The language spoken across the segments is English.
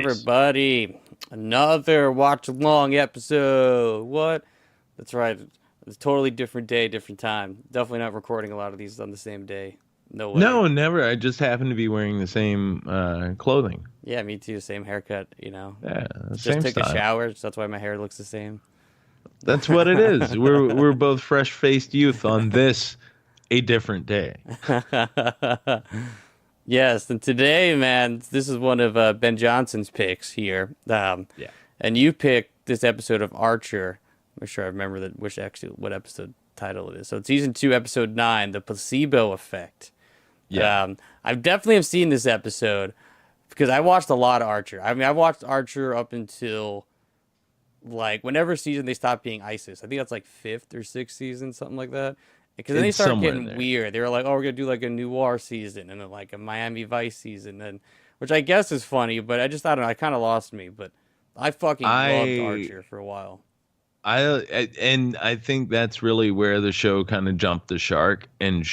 everybody. Another watch along episode. What? That's right. It's a totally different day, different time. Definitely not recording a lot of these on the same day. No way. No, never. I just happen to be wearing the same clothing. Yeah, me too. Same haircut. Yeah, Just same took a style. shower, so that's why my hair looks the same. That's what it is. We're both fresh-faced youth on this a different day. Yes, and today, man, this is one of Ben Johnson's picks here. Yeah. And you picked this episode of Archer. I'm sure I remember what episode title it is. So it's season 2, episode 9, The Placebo Effect. Yeah. I've definitely have seen this episode because I watched a lot of Archer. I mean, I watched Archer up until like whenever season they stopped being ISIS. I think that's like 5th or 6th season, something like that. Because then they It's started somewhere in getting there. weird. They were like, "Oh, we're gonna do like a noir season and then like a Miami Vice season," and which I guess is funny, but I don't know. I kind of lost me, but I fucking loved I Archer for a while. and I think that's really where the show kind of jumped the shark. And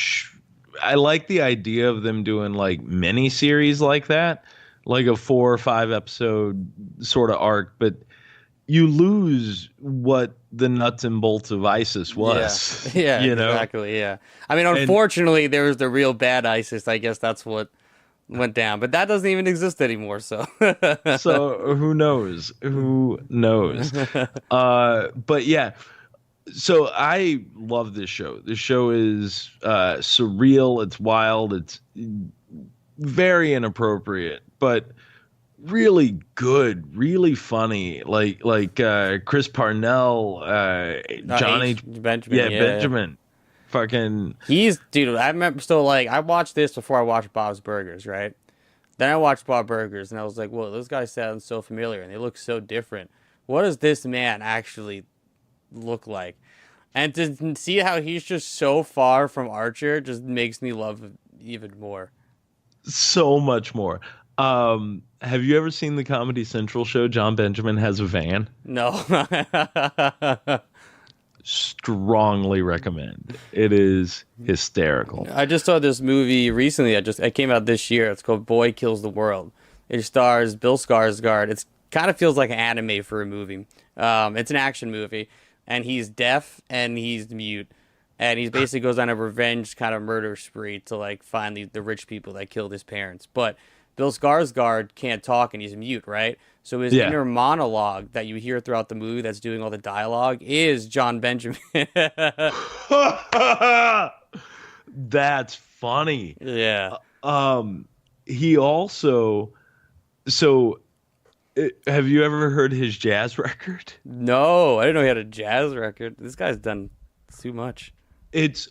I like the idea of them doing like mini series like that, like a 4 or 5 episode sort of arc. But you lose what the nuts and bolts of ISIS Yeah, was, yeah, you know. exactly. Yeah, I mean, And unfortunately, there was the real bad ISIS. I guess that's what went down, but that doesn't even exist anymore. So, so who knows? Who knows? But yeah. So I love this show. This show is surreal. It's wild. It's very inappropriate, but really good, really funny. Like Chris Parnell, John H. H. Benjamin, Yeah, yeah. Benjamin. Fucking Dude, I remember, so like, I watched this before I watched Bob's Burgers, right? Then I watched Bob Burgers, and I was like, whoa, those guys sound so familiar, and they look so different. What does this man actually look like? And to see how he's just so far from Archer just makes me love him even more. so much more. Have you ever seen the Comedy Central show John Benjamin Has a Van? No. Strongly recommend. It is hysterical. I just saw this movie recently. It came out this year. It's called Boy Kills the World. It stars Bill Skarsgård. It's kind of feels like an anime for a movie. It's an action movie, and he's deaf and he's mute, and he basically goes on a revenge kind of murder spree to like find the rich people that killed his parents. But Bill Skarsgård can't talk and he's mute, right? So his Yeah. inner monologue that you hear throughout the movie that's doing all the dialogue is John Benjamin. That's funny. Yeah. He also have you ever heard his jazz record? No, I didn't know he had a jazz record. This guy's done too much. It's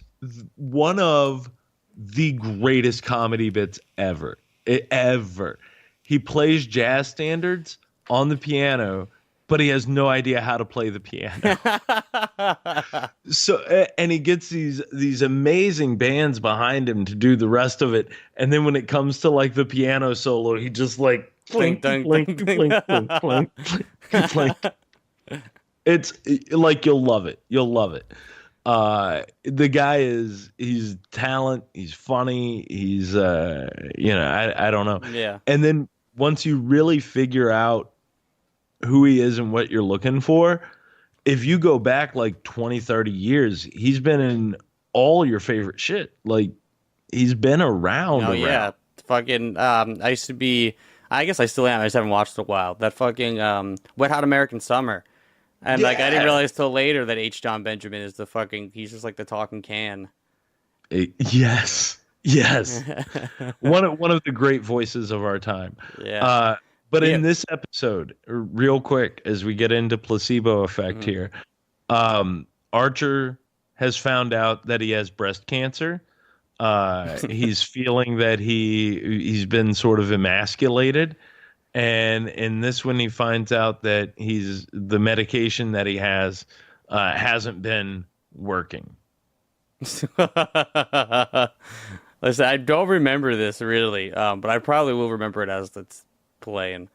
one of the greatest comedy bits ever. Ever. He plays jazz standards on the piano, but he has no idea how to play the piano. So and he gets these amazing bands behind him to do the rest of it, and then when it comes to like the piano solo, he just like Ding, clink ding, clink ding, clink ding. clink clink clink clink. It's like you'll love it. You'll love it. The guy he's talent, he's funny, he's I don't know. Yeah. And then once you really figure out who he is and what you're looking for, if you go back like 20, 30 years, he's been in all your favorite shit. Like he's been around. Oh yeah. Fucking I used to be I guess I still am. I just haven't watched in a while. That fucking Wet Hot American Summer. And like I didn't Yeah. realize till later that H. John Benjamin is he's just like the talking can. Yes. Yes. One of the great voices of our time. Yeah. But Yeah. in this episode, real quick, as we get into Placebo Effect Mhm. here, Archer has found out that he has breast cancer. He's feeling that he's been sort of emasculated, and in this one, he finds out that the medication that he has hasn't been working. Listen, I don't remember this really, but I probably will remember it as it's playing.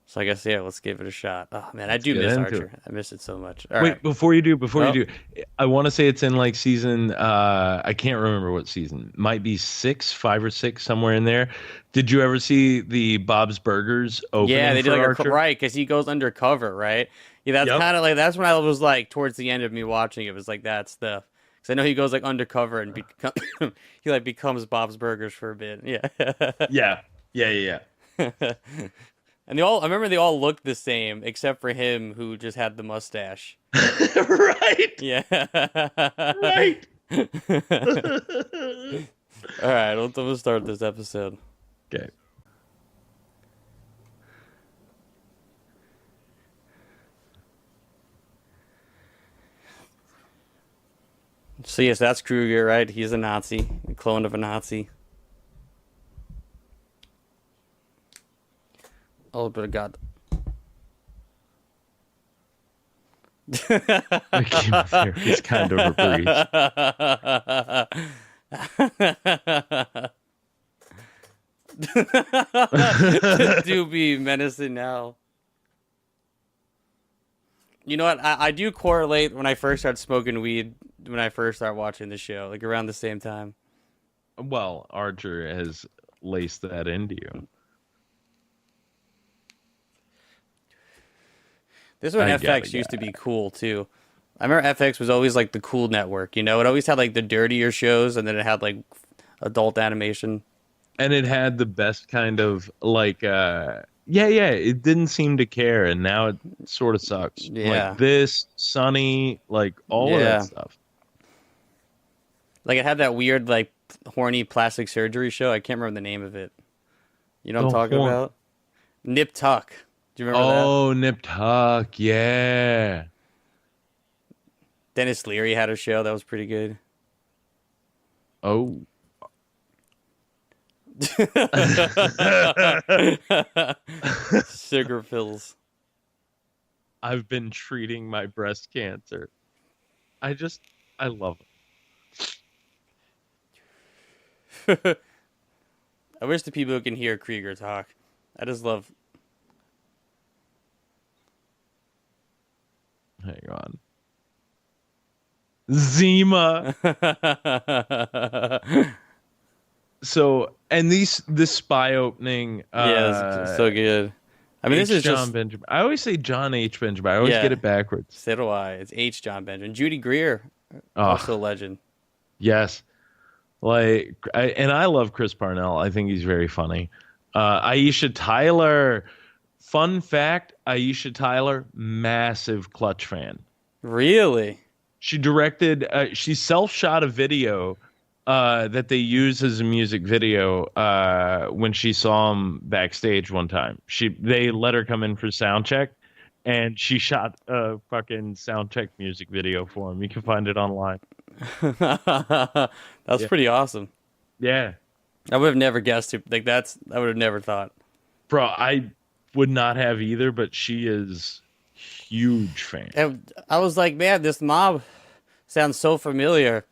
So I guess yeah, let's give it a shot. Oh man, I Let's do get miss into it. Archer. I miss it so much. All right. Wait, before you do, Oh, I want to say it's in like season. I can't remember what season. Might be six, five or six, somewhere in there. Did you ever see the Bob's Burgers yeah, opening they did for like Archer? right because he goes undercover, right? Yeah, that's Yep. kind of like that's when I was like towards the end of me watching it was like that stuff. Because I know he goes like undercover and become he like becomes Bob's Burgers for a bit. Yeah. Yeah. Yeah. Yeah. And they all, I remember they all looked the same except for him who just had the mustache. Yeah. Right. Yeah. Right. All right, let's start this episode. Okay. So yes, that's Kruger, right? He's a Nazi, a clone of a Nazi. Oh, but God. The chemotherapy is kind of a breach. Do be menacing now. You know what? I do correlate when I first started smoking weed when I first started watching the show, like around the same time. Well, Archer has laced that into you. This is when I FX gotta used to be cool too. I remember FX was always like the cool network, you know? It always had like the dirtier shows and then it had like adult animation. And it had the best kind of like yeah, it didn't seem to care, and now it sort of sucks. Yeah. Like this, Sunny, like all of Yeah. that stuff. Like it had that weird like horny plastic surgery show. I can't remember the name of it. You know what I'm The talking horn- about? Nip Tuck. Do you remember that? Oh, Nip Tuck, yeah. Dennis Leary had a show that was pretty good. Oh. Sugar pills. I've been treating my breast cancer. I love it. I wish the people can hear Krieger talk. I just love. Hang on. Zima. So, and this spy opening, Yeah, it's so good. I mean, H. this is John just. Benjamin. I always say John H. Benjamin. I always Yeah. get it backwards. So do I. It's H. John Benjamin. Judy Greer, Oh, also a legend. yes. Like, and I love Chris Parnell. I think he's very funny. Aisha Tyler. Fun fact: Aisha Tyler, massive Clutch fan. Really? She directed. She self-shot a video that they use as a music video when she saw him backstage one time. They let her come in for sound check, and she shot a fucking sound check music video for him. You can find it online. That's Yeah. pretty awesome. Yeah, I would have never guessed it. Like I would have never thought. bro, I would not have either, but she is huge fan. And I was like, man, this mom sounds so familiar.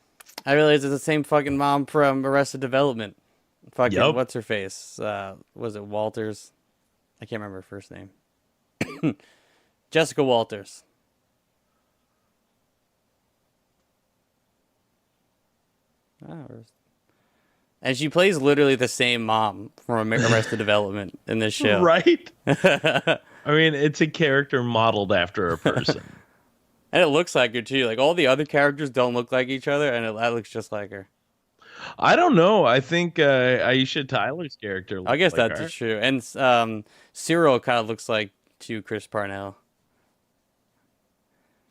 I realized it's the same fucking mom from Arrested Development. Fucking Yup. what's her face? Was it Walters? I can't remember her first name. Jessica Walters. And she plays literally the same mom from Arrested Development in this show. Right? I mean, it's a character modeled after a person. And it looks like her too. Like all the other characters don't look like each other, and that looks just like her. I don't know. I think Aisha Tyler's character looks I guess like that's her. true. And Cyril kind of looks like to Chris Parnell.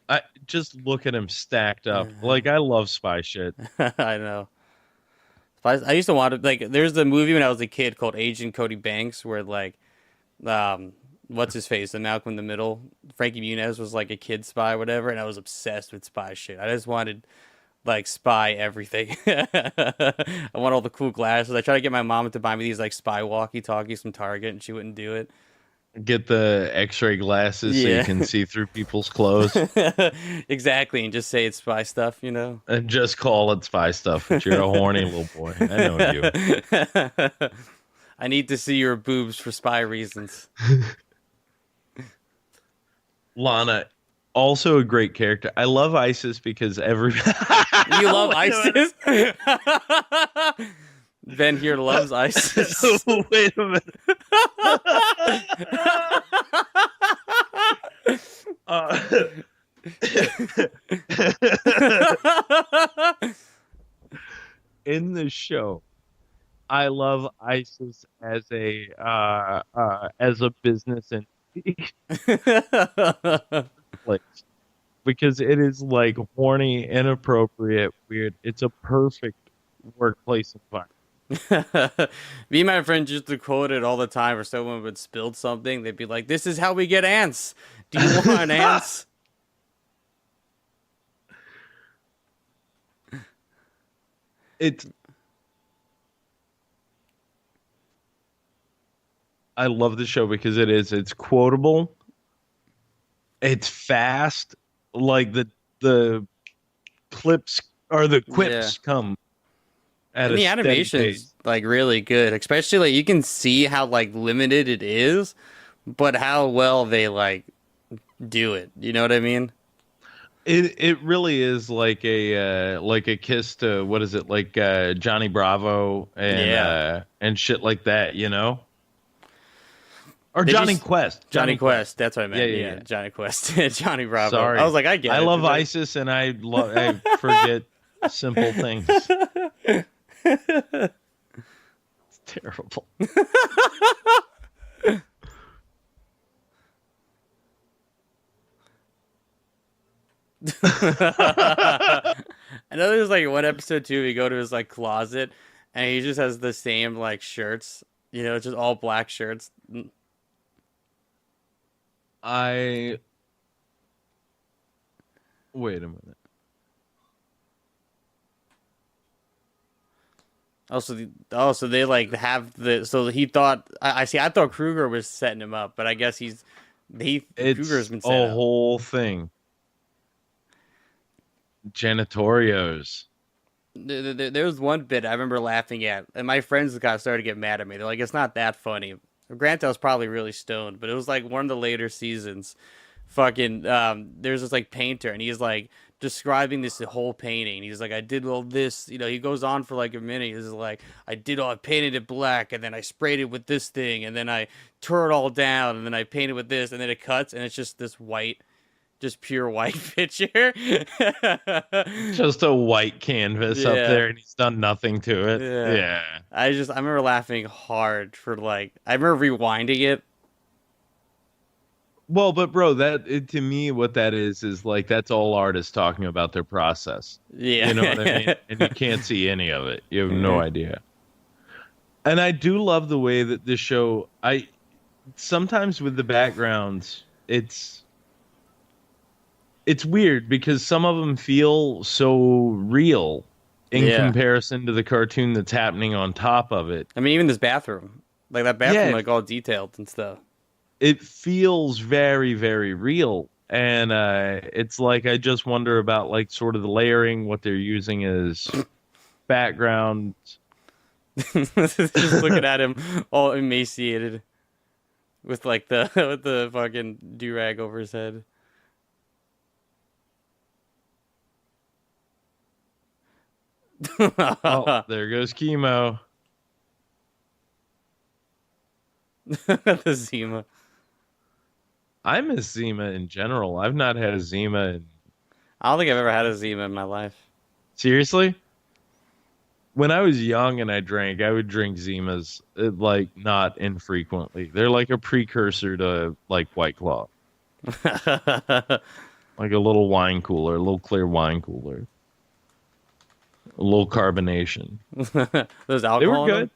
I just look at him stacked up. Like, I love spy shit. I know. I used to want to like. There's the movie when I was a kid called Agent Cody Banks, where like, what's his face, the Malcolm in the Middle, Frankie Muniz was like a kid spy, whatever, and I was obsessed with spy shit. I just wanted like spy everything. I want all the cool glasses. I tried to get my mom to buy me these like spy walkie-talkies from Target, and she wouldn't do it. Get the X-ray glasses so Yeah. you can see through people's clothes, Exactly, and just say it's spy stuff, you know. and just call it spy stuff. But you're a horny little boy. I know you. I need to see your boobs for spy reasons. Lana, also a great character. I love Isis because every. You love Wait a ISIS? Ben here loves ISIS. minute. Wait a minute. Uh, in the show, I love ISIS as a business and place because it is like horny, inappropriate, weird. It's a perfect workplace environment. Me and my friends used to quote it all the time, or someone would spill something. They'd be like, "This is how we get ants. Do you want ants?" It's I love the show because it's quotable, it's fast, like the clips or the Yeah. quips come at And a the steady animation's pace. like really good, especially like you can see how like limited it is, but how well they like do it. You know what I mean? It really is like a kiss to what is it like Johnny Bravo Yeah. and shit like that, you know? Or Did you Johnny Quest. Johnny Johnny Quest, Quest. that's what I Yeah, meant. yeah, Yeah, yeah. Johnny Quest. Johnny Bravo. I was Sorry. like, I get I it. love ISIS and I forget simple things. It's terrible. I know there's like one episode too, we go to his like closet and he just has the same like shirts, just all black shirts. I Wait a minute. So they like have so he thought I see I thought Kruger was setting him up, but I guess Kruger's It's been a set up. whole thing. Janitorios. There was one bit I remember laughing at, and my friends kind of started to get mad at me. They're like, "It's not that funny." Granted, I was probably really stoned, but it was like one of the later seasons. Fucking, there's this like painter, and he's like describing this whole painting. He's like, "I did all this," He goes on for like a minute. He's like, I painted it black, and then I sprayed it with this thing, and then I tore it all down, and then I painted with this, and then it cuts, and it's just this white, just pure white picture." Just a white canvas up Yeah. there and he's done nothing to it. Yeah. Yeah. I remember laughing hard for like I remember rewinding it. Well, but bro, to me, what that is like that's all artists talking about their process. You know what I mean? Yeah. And you can't see any of it. You have no Yeah. idea. And I do love the way that this show. I sometimes with the backgrounds, it's weird because some of them feel so real in Yeah. comparison to the cartoon that's happening on top of it. I mean even this bathroom. Like that bathroom Yeah, like all detailed and stuff. it feels very, very real. And it's like I just wonder about like sort of the layering, what they're using as background. Just looking at him all emaciated with like the with the fucking do-rag over his head. Oh, there goes chemo. The Zima. I miss Zima in general. I've not had a Zima in I don't think I've ever had a Zima in my life. seriously. When I was young and I drank, I would drink Zimas like not infrequently. They're like a precursor to like White Claw, like a little wine cooler, a little clear wine cooler, a little carbonation. There's They were alcohol in them? good.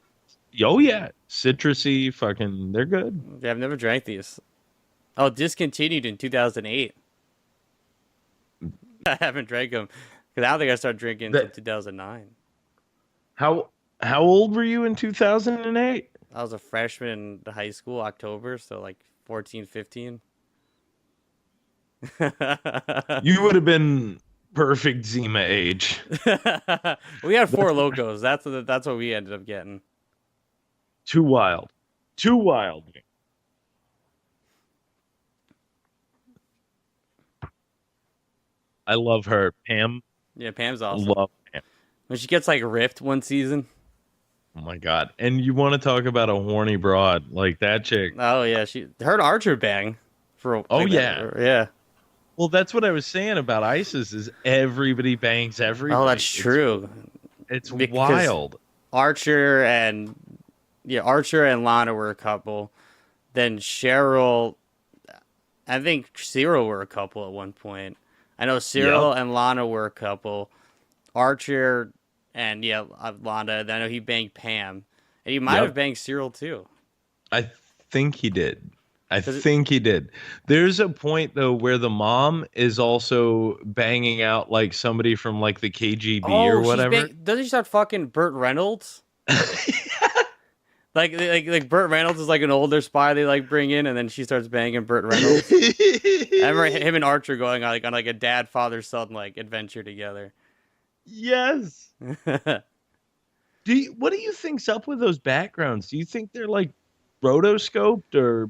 Oh yeah, citrusy, fucking. They're good. Yeah, I've never drank these. Oh, discontinued in 2008. I haven't drank them because I don't think I started drinking until That 2009. how how old were you in 2008? I was a freshman in high school, October, so like 14, 15. You would have been perfect Zima age. We had four locos. That's what we ended up getting. Too wild. Too wild. I love her. Pam, Yeah, Pam's awesome. love Pam. When she gets like ripped one season. Oh my God. And you want to talk about a horny broad like that chick? Oh yeah, she her and Archer bang for Oh like that. yeah. Yeah. Well, that's what I was saying about ISIS is everybody bangs Oh, that's everybody. true. It's Because wild. Archer and Archer and Lana were a couple. Then Cheryl, I think Cyril were a couple at one point. I know Yep. Cyril and Lana were a couple. Archer and Lana. Then I know he banged Pam, and he might have Yep. banged Cyril too. I think he did. I Cause think he did. There's a point though where the mom is also banging out like somebody from like the KGB or whatever. doesn't she start fucking Burt Reynolds? Like Burt Reynolds is like an older spy they like bring in, and then she starts banging Burt Reynolds. I remember him and Archer going on like a dad father son like adventure together. Yes. What do you think's up with those backgrounds? Do you think they're like rotoscoped or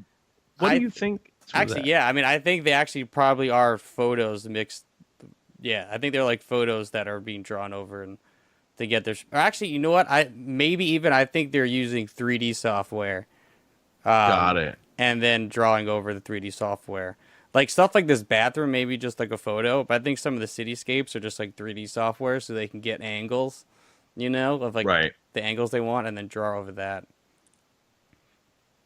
what do I you think through actually, that? yeah, I mean, I think they actually probably are photos mixed. Yeah, I think they're like photos that are being drawn over and to get their. Or actually, you know what? I think they're using 3D software, Got it. and then drawing over the 3D software. Like stuff like this bathroom, maybe just like a photo, but I think some of the cityscapes are just like 3D software, so they can get angles, of like Right. the angles they want, and then draw over that.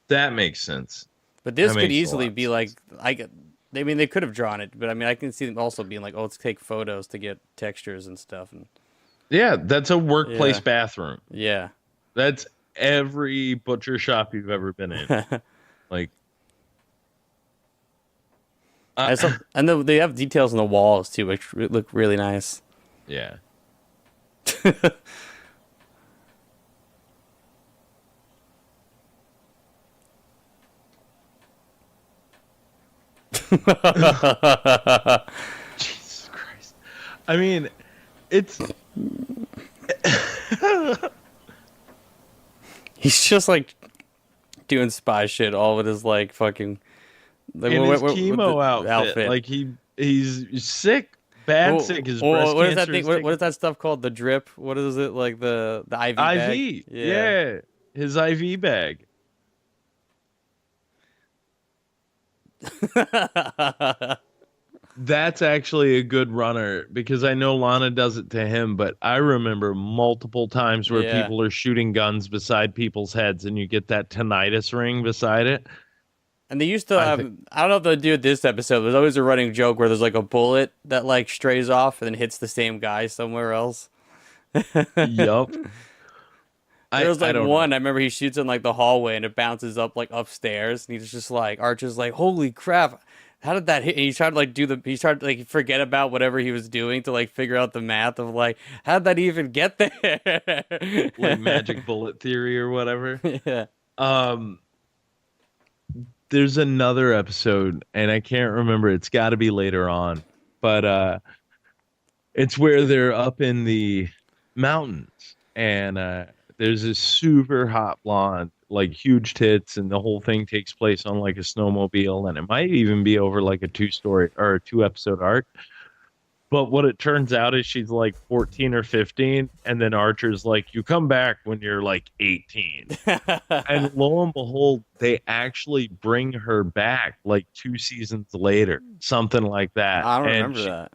That makes sense. But That this could makes a easily lot of be like, sense. I mean, they could have drawn it, but I mean, I can see them also being like, oh, let's take photos to get textures and stuff, and Yeah, that's a workplace yeah, bathroom. yeah. That's every butcher shop you've ever been in. Like, And, uh, they have details on the walls too, which look really nice. yeah. Jesus Christ. I mean, it's He's just like doing spy shit all with his like fucking like in his with the chemo outfit. outfit. Like he's sick, bad Oh, sick. His oh, breast what is that cancer thing? is What is taking that stuff called? The drip? What is it? Like the IV bag? IV. Yeah. Yeah, his IV bag. That's actually a good runner because I know Lana does it to him, but I remember multiple times where Yeah. people are shooting guns beside people's heads and you get that tinnitus ring beside it. And they used to I think, I don't know if they'll do it this episode. There's always a running joke where there's like a bullet that like strays off and then hits the same guy somewhere else. yup. There was I like don't know. one I remember he shoots in like the hallway and it bounces up like upstairs and he's just like Archer's like, holy crap, how did that hit? And he tried to like forget about whatever he was doing to like figure out the math of like how'd that even get there? Like magic bullet theory or whatever. Yeah. Um, there's another episode, and I can't remember. It's got to be later on, but it's where they're up in the mountains, and there's this super hot blonde, like huge tits, and the whole thing takes place on like a snowmobile, and it might even be over like a two-story or a two-episode arc. But what it turns out is she's like 14 or 15, and then Archer's like, "You come back when you're like 18." And lo and behold, they actually bring her back like 2 seasons later, something like that. I don't And remember that.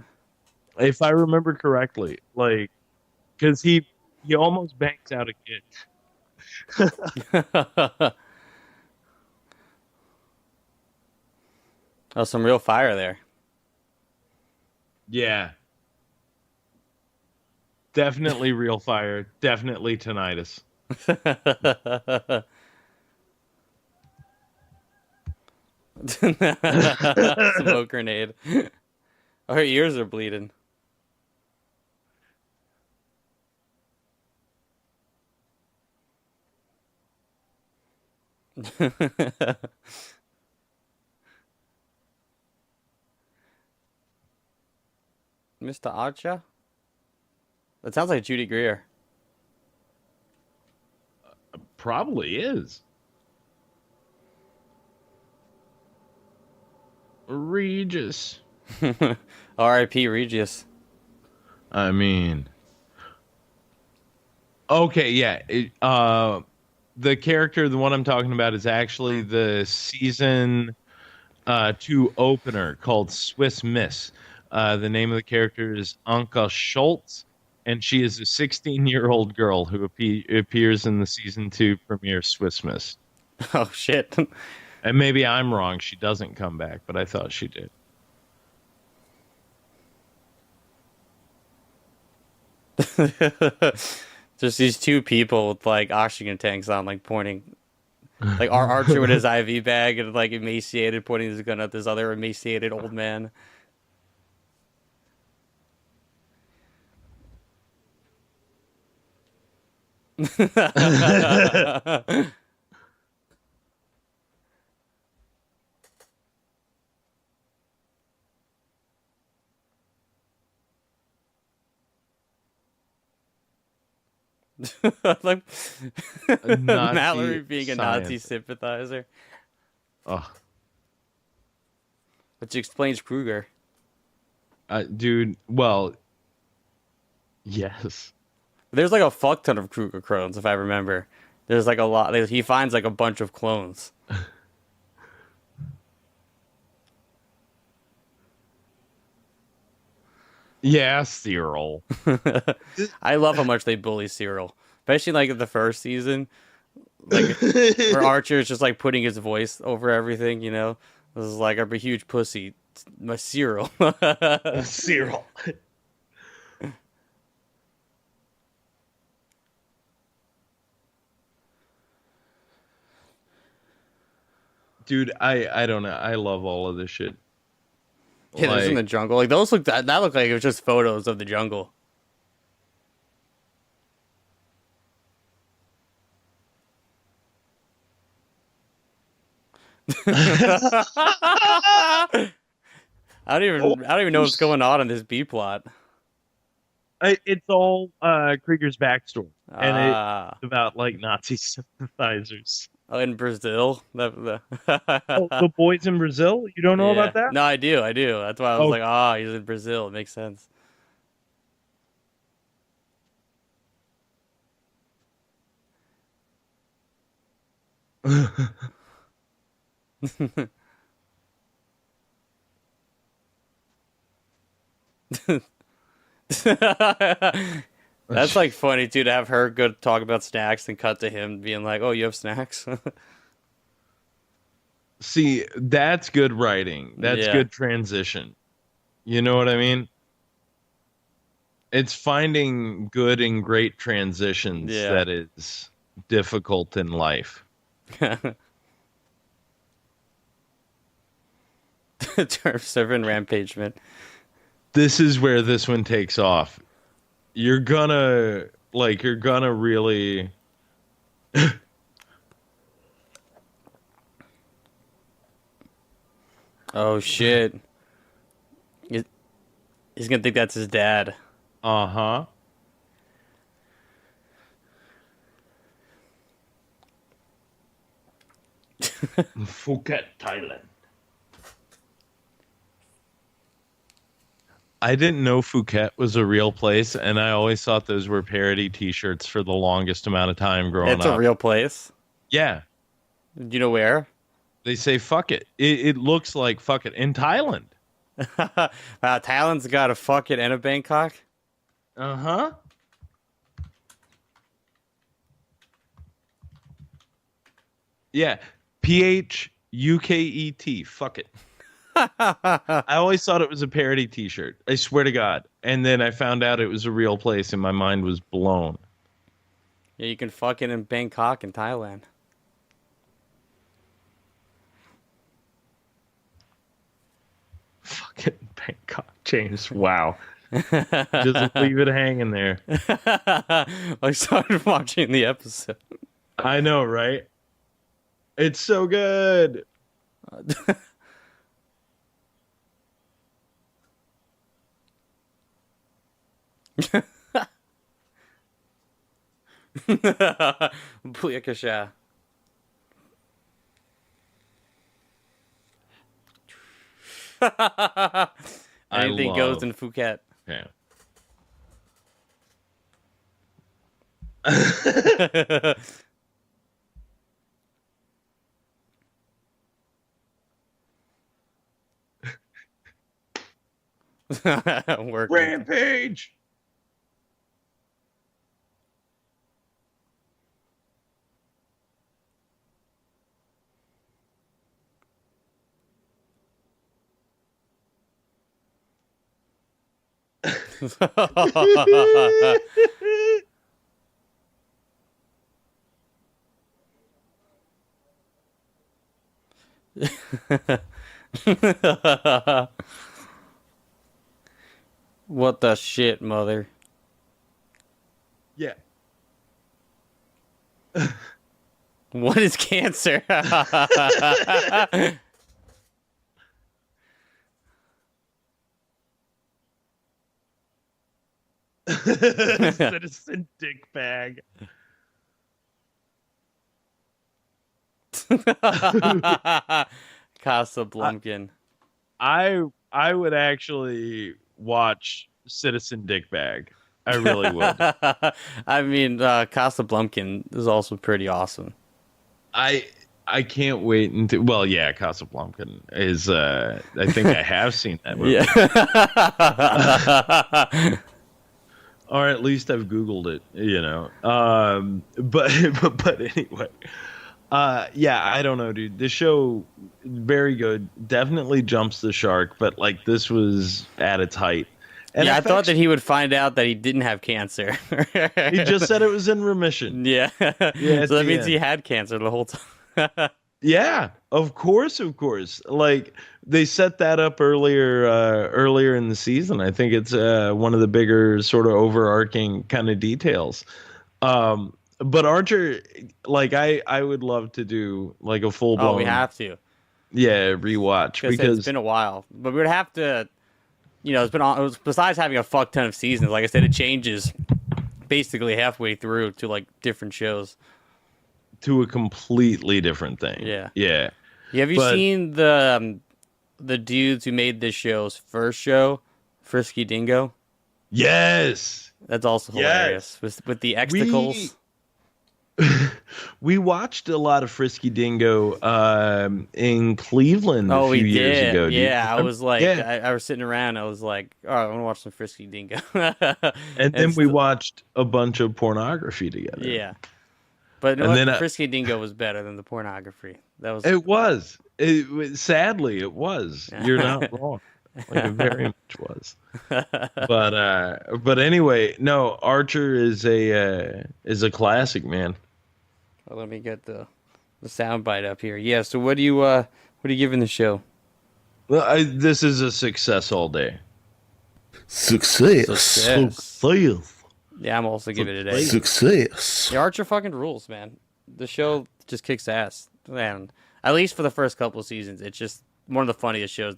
if I remember correctly, like, because he almost banks out a kid. Oh, some real fire there. Yeah, definitely real fire. Definitely tinnitus. Smoke grenade. Oh, her ears are bleeding. Mr. Archer? That sounds like Judy Greer. Probably is. Regis. R.I.P. Regis. I mean, okay, yeah. The character, the one I'm talking about, is actually the season two opener called Swiss Miss. The name of the character is Anka Schultz, and she is a 16-year-old girl who appears in the season two premiere Swiss Miss. Oh shit. And maybe I'm wrong; she doesn't come back, but I thought she did. Just these two people with like oxygen tanks on, like pointing, like Archer with his IV bag and like emaciated, pointing his gun at this other emaciated old man. Like A Nazi Mallory being a Nazi scientist. sympathizer, Oh, which explains Kruger. dude. Well, yes. There's like a fuck ton of Kruger clones, if I remember. There's like a lot. He finds like a bunch of clones. Yeah, Cyril. I love how much they bully Cyril, especially like in the first season, like where Archer is just like putting his voice over everything. This is like I'm a huge pussy, my Cyril. Cyril. Dude, I don't know. I love all of this shit. Yeah, there's in the jungle. Like those look that looked like it was just photos of the jungle. I don't even know what's going on in this B plot. It's all Krieger's backstory, and Ah, it's about like Nazi sympathizers. oh, in Brazil. Oh, the boys in Brazil? You don't know Yeah. about that? No, I do. I do. That's why I was Oh, like, he's in Brazil. It makes sense. That's like funny too to have her go talk about snacks and cut to him being like, "Oh, you have snacks?" see, that's good writing. That's Yeah. good transition. You know what I mean? It's finding good and great transitions Yeah. that is difficult in life. Turf servant rampagement. This is where this one takes off. You're gonna really Oh shit. He- He's gonna think that's his dad. uh-huh. Phuket, Thailand. I didn't know Phuket was a real place, and I always thought those were parody T-shirts for the longest amount of time growing It's a up. real place. Yeah, Do you know where? they say fuck it. It looks like fuck it in Thailand. Wow, Thailand's got a fuck it and a Bangkok. Uh-huh. Yeah, Phuket. Fuck it. I always thought it was a parody T-shirt. I swear to God. And then I found out it was a real place, and my mind was blown. Yeah, you can fuck it in Bangkok in Thailand. Fucking Bangkok, James. Wow. Just leave it hanging there. I started watching the episode. I know, right? It's so good. Booyakasha. I Anything goes love. in Phuket. Yeah. Working. Rampage. What the shit, mother? Yeah. What is cancer? Citizen dick bag. I, Casablancan. I would actually watch Citizen Dick Bag. I really would. I mean, Casablancan is also pretty awesome. I I can't wait until well, yeah, Casablanca is I think I have seen that movie. Yeah. Or at least I've Googled it, you know. But but anyway. Yeah, I don't know, dude. This show very good. Definitely jumps the shark, but like this was at its height. And Yeah, I thought FX, that he would find out that he didn't have cancer. he just said it was in remission. Yeah. Yeah, at So that the means he end. had cancer the whole time. Yeah, of course, of course. Like they set that up earlier in the season. I think it's one of the bigger sort of overarching kind of details. But Archer, like I would love to do like a full Oh, we blown have to. yeah rewatch Because it's because been a while. But we would have to, it's been on, it was, besides having a fuck ton of seasons, like I said, it changes basically halfway through to like different shows. to a completely different thing. Yeah. Yeah. Yeah, have you But seen the dudes who made this show's first show, Frisky Dingo? yes, That's also yes. hilarious with the exticles. We watched a lot of Frisky Dingo in Cleveland a Oh, we few years did. ago. Do you Yeah, I remember? was like, Yeah. I was sitting around. I was like, oh, I want to watch some Frisky Dingo. And And then we st- watched a bunch of pornography together. yeah, but you know And what? then Frisky Dingo was better than the pornography. That was it was. Sadly, it was. You're not wrong. Like it very much was. But anyway, no. Archer is a classic, man. Well, let me get the sound bite up here. Yeah. So what are you giving the show? Well, this is a success all day. Success. Success. Success. Yeah, I'm also giving it an A. Success. The Archer fucking rules, man. The show just kicks ass, man. At least for the first couple of seasons, it's just one of the funniest shows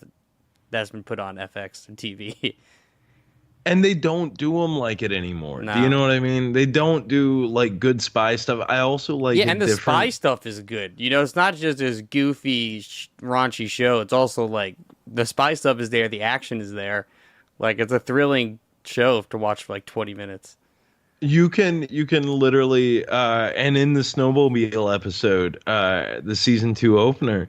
that's been put on FX and TV. And they don't do them like it anymore. No. Do you know what I mean? They don't do like good spy stuff. I also like Yeah, a and the different... spy stuff is good. It's not just this goofy, raunchy show. It's also like the spy stuff is there, the action is there. Like it's a thrilling show to watch for like 20 minutes. You can literally and in the snowmobile episode, the season 2 opener,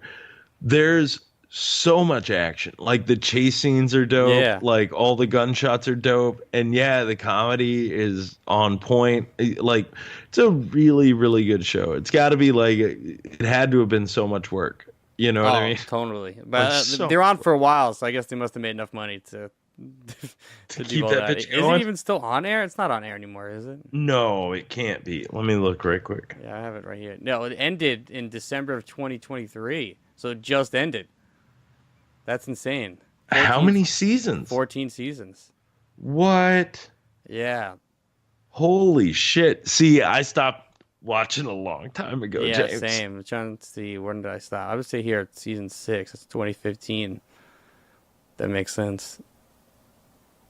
there's so much action. Like the chase scenes are dope. Yeah. Like all the gunshots are dope. And yeah, the comedy is on point. Like it's a really, really good show. It's got to be like it had to have been so much work. You know what I mean? Totally. But Like, so they're on for a while, so I guess they must have made enough money to do keep all that that. bitch Is going? it even still on air? It's not on air anymore, is it? No, it can't be. Let me look right quick. Yeah, I have it right here. No, it ended in December of 2023, so it just ended. That's insane. How many seasons? 14 seasons. What? Yeah. Holy shit. See, I stopped watching a long time ago, Yeah, James. same. I'm trying to see, when did I stop? I would say here at season 6. It's 2015. That makes sense.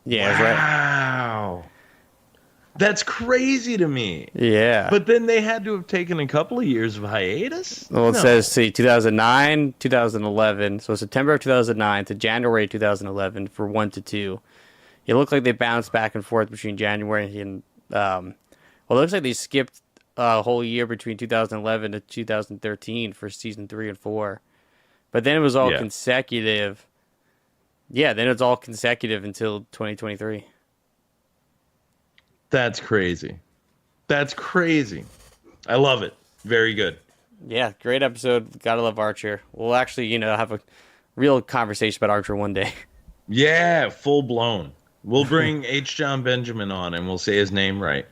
Yeah, it's right. Wow. That's crazy to me. Yeah. But then they had to have taken a couple of years of hiatus. Well, it says, 2009, 2011. So September of 2009 to January 2011 for 1 to 2. It looked like they bounced back and forth between January and well, it looks like they skipped a whole year between 2011 to 2013 for season 3 and 4. But then it was all consecutive. Yeah, then it's all consecutive until 2023. That's crazy. That's crazy. I love it. Very good. Yeah, great episode. Gotta love Archer. We'll actually, have a real conversation about Archer one day. Yeah, full blown. We'll bring H. John Benjamin on and we'll say his name right.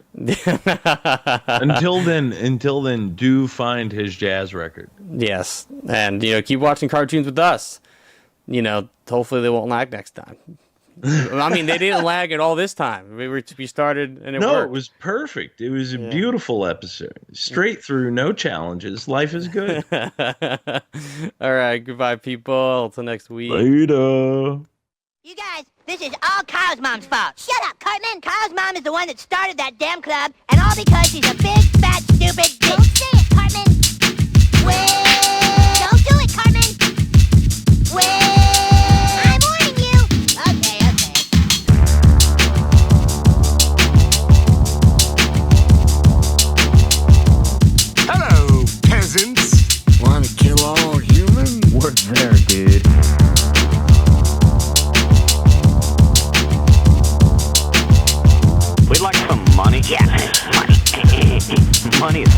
Until then, do find his jazz record. Yes, and keep watching cartoons with us. Hopefully they won't lag next time. I mean, they didn't lag at all this time. We started and it worked. It was perfect. It was a beautiful episode. Straight through, no challenges. Life is good. All right, goodbye, people. Until next week. Later. You guys, this is all Kyle's mom's fault. Shut up, Cartman. Kyle's mom is the one that started that damn club, and all because she's a big, fat, stupid bitch. Don't say it, Cartman. Wait. Don't do it, Cartman. Wait. I'm warning you. Okay. Hello, peasants. Want to kill all humans? What's there, dude? We'd like some money. Yeah, money. Money is